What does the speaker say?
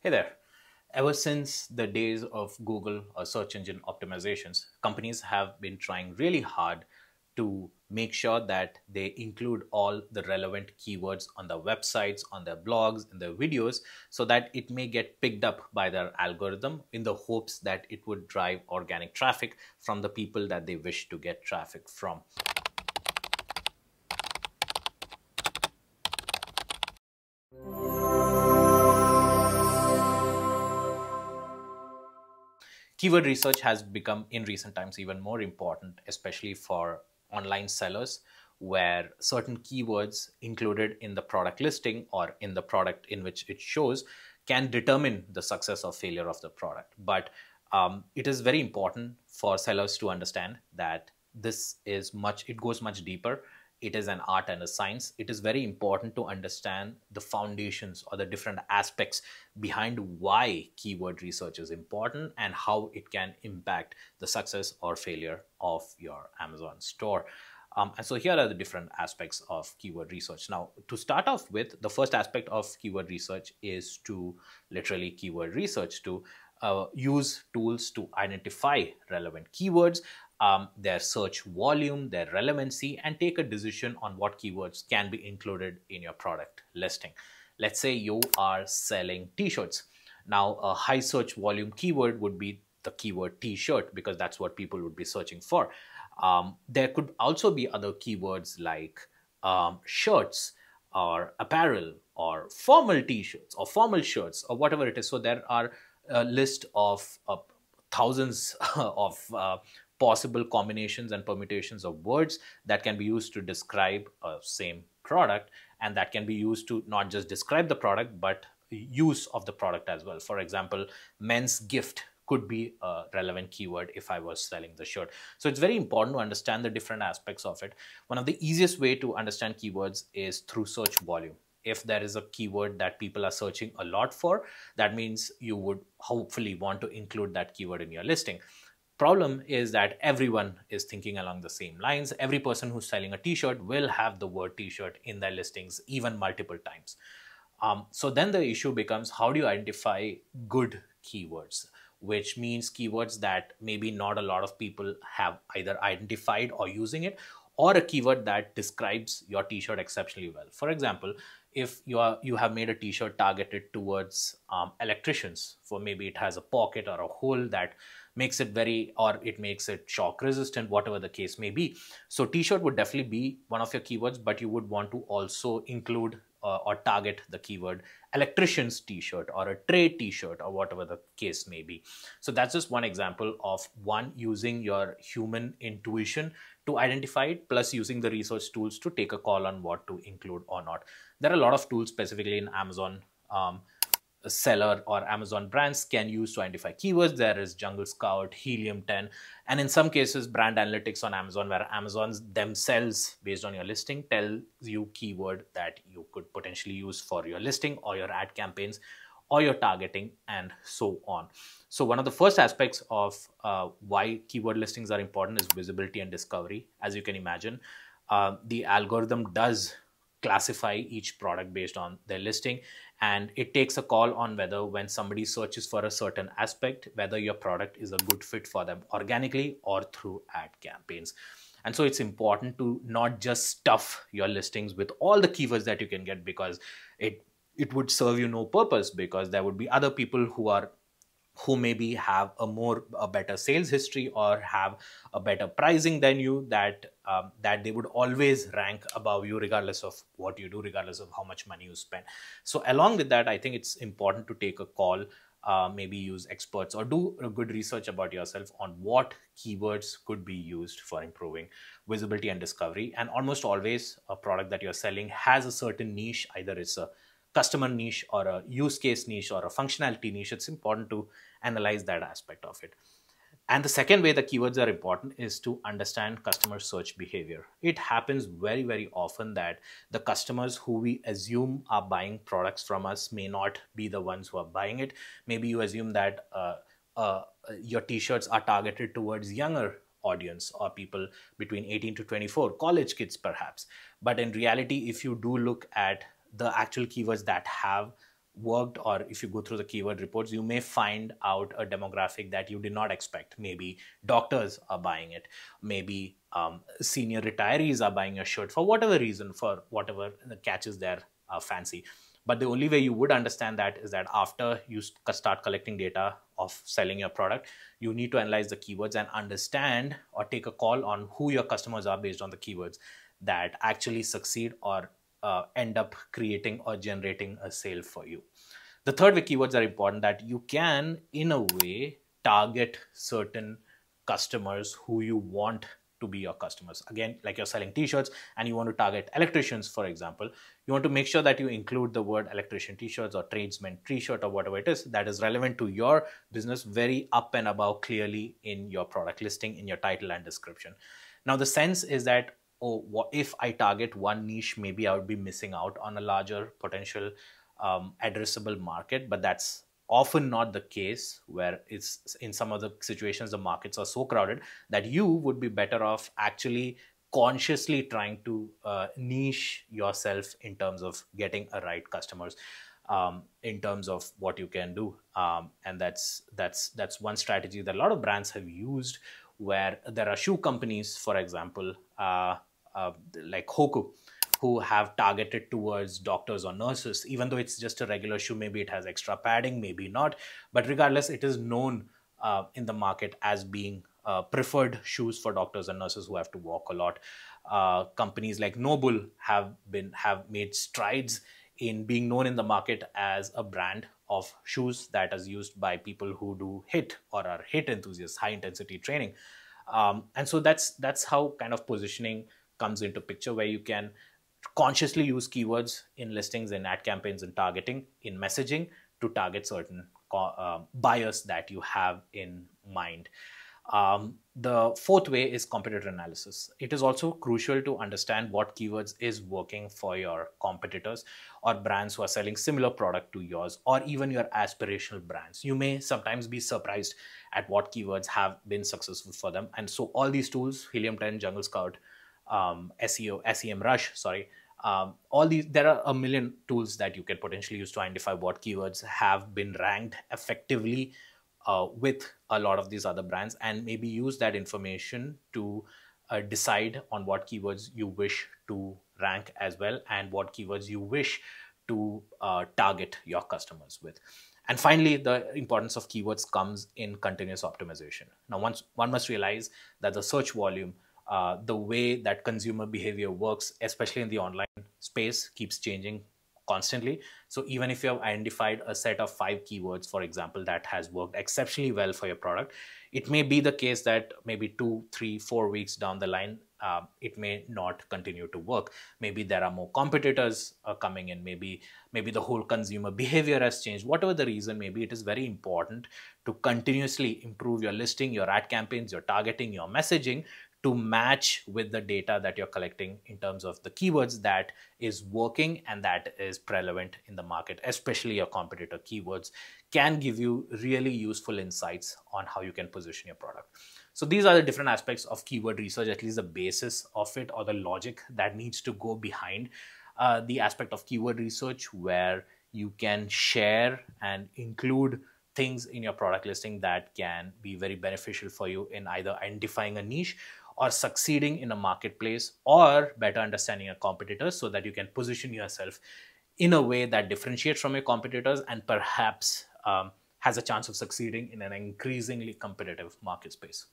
Hey there. Ever since the days of Google or search engine optimizations, companies have been trying really hard to make sure that they include all the relevant keywords on their websites, on their blogs, in their videos, so that it may get picked up by their algorithm in the hopes that it would drive organic traffic from the people that they wish to get traffic from. Keyword research has become in recent times even more important, especially for online sellers, where certain keywords included in the product listing or in the product in which it shows can determine the success or failure of the product. But it is very important for sellers to understand that it goes much deeper. It is an art and a science. It is very important to understand the foundations or the different aspects behind why keyword research is important and how it can impact the success or failure of your Amazon store. And so here are the different aspects of keyword research. Now, to start off with, the first aspect of keyword research is to literally keyword research, to use tools to identify relevant keywords, their search volume, their relevancy, and take a decision on what keywords can be included in your product listing. Let's say you are selling t-shirts. Now, a high search volume keyword would be the keyword t-shirt because that's what people would be searching for. There could also be other keywords like shirts or apparel or formal t-shirts or formal shirts or whatever it is. So there are a list of thousands of possible combinations and permutations of words that can be used to describe a same product, and that can be used to not just describe the product but use of the product as well. For example, men's gift could be a relevant keyword if I was selling the shirt. So it's very important to understand the different aspects of it. One of the easiest way to understand keywords is through search volume. If there is a keyword that people are searching a lot for, that means you would hopefully want to include that keyword in your listing. Problem is that everyone is thinking along the same lines. Every person who's selling a t-shirt will have the word t-shirt in their listings even multiple times. So then the issue becomes, how do you identify good keywords, which means keywords that maybe not a lot of people have either identified or using it, or a keyword that describes your t-shirt exceptionally well. For example, if you have made a t-shirt targeted towards electricians, for maybe it has a pocket or a hole that makes it or it makes it shock resistant, whatever the case may be. So t-shirt would definitely be one of your keywords, but you would want to also include or target the keyword electrician's t-shirt or a trade t-shirt or whatever the case may be. So that's just one example of one using your human intuition to identify it, plus using the research tools to take a call on what to include or not. There are a lot of tools specifically in Amazon seller or Amazon brands can use to identify keywords. There is Jungle Scout, Helium 10, and in some cases brand analytics on Amazon, where Amazon's themselves, based on your listing, tells you keyword that you could potentially use for your listing or your ad campaigns or your targeting and so on. So one of the first aspects of why keyword listings are important is visibility and discovery. As you can imagine, the algorithm does classify each product based on their listing, and it takes a call on whether, when somebody searches for a certain aspect, whether your product is a good fit for them organically or through ad campaigns. And so it's important to not just stuff your listings with all the keywords that you can get, because it would serve you no purpose, because there would be other people who maybe have a better sales history or have a better pricing than you, that they would always rank above you regardless of what you do, regardless of how much money you spend. So along with that, I think it's important to take a call, maybe use experts or do a good research about yourself on what keywords could be used for improving visibility and discovery. And almost always a product that you're selling has a certain niche, either it's a customer niche or a use case niche or a functionality niche. It's important to analyze that aspect of it. And the second way the keywords are important is to understand customer search behavior. It happens very, very often that the customers who we assume are buying products from us may not be the ones who are buying it. Maybe you assume that your t-shirts are targeted towards younger audience or people between 18 to 24, college kids perhaps. But in reality, if you do look at the actual keywords that have worked, or if you go through the keyword reports, you may find out a demographic that you did not expect. Maybe doctors are buying it. Maybe senior retirees are buying a shirt for whatever reason, for whatever catches their fancy. But the only way you would understand that is that after you start collecting data of selling your product, you need to analyze the keywords and understand or take a call on who your customers are based on the keywords that actually succeed or end up creating or generating a sale for you. The third way keywords are important, that you can, in a way, target certain customers who you want to be your customers. Again, like you're selling t-shirts and you want to target electricians, for example, you want to make sure that you include the word electrician t-shirts or tradesman t-shirt or whatever it is that is relevant to your business very up and above clearly in your product listing, in your title and description. Now, the sense is that, oh, what if I target one niche, maybe I would be missing out on a larger potential addressable market. But that's often not the case, where it's in some of the situations the markets are so crowded that you would be better off actually consciously trying to niche yourself in terms of getting a right customers, in terms of what you can do. And that's one strategy that a lot of brands have used, where there are shoe companies, for example, like Hoku, who have targeted towards doctors or nurses, even though it's just a regular shoe. Maybe it has extra padding, maybe not. But regardless, it is known in the market as being preferred shoes for doctors and nurses who have to walk a lot. Companies like Noble have made strides in being known in the market as a brand of shoes that is used by people who do HIIT or are HIIT enthusiasts, high intensity training. And so that's how kind of positioning comes into picture, where you can consciously use keywords in listings, in ad campaigns, in targeting, in messaging to target certain buyers that you have in mind. The fourth way is competitor analysis. It is also crucial to understand what keywords is working for your competitors or brands who are selling similar product to yours, or even your aspirational brands. You may sometimes be surprised at what keywords have been successful for them. And so all these tools, Helium 10, Jungle Scout, SEO, SEMrush, sorry, all these, there are a million tools that you can potentially use to identify what keywords have been ranked effectively with a lot of these other brands, and maybe use that information to decide on what keywords you wish to rank as well, and what keywords you wish to target your customers with. And finally, the importance of keywords comes in continuous optimization. Now, one must realize that the search volume, the way that consumer behavior works, especially in the online space, keeps changing constantly. So even if you have identified a set of 5 keywords, for example, that has worked exceptionally well for your product, it may be the case that maybe 2, 3, 4 weeks down the line, it may not continue to work. Maybe there are more competitors coming in. Maybe the whole consumer behavior has changed. Whatever the reason may be, it is very important to continuously improve your listing, your ad campaigns, your targeting, your messaging, to match with the data that you're collecting in terms of the keywords that is working and that is prevalent in the market. Especially your competitor keywords can give you really useful insights on how you can position your product. So these are the different aspects of keyword research, at least the basis of it, or the logic that needs to go behind the aspect of keyword research, where you can share and include things in your product listing that can be very beneficial for you in either identifying a niche or succeeding in a marketplace, or better understanding your competitors, so that you can position yourself in a way that differentiates from your competitors and perhaps has a chance of succeeding in an increasingly competitive market space.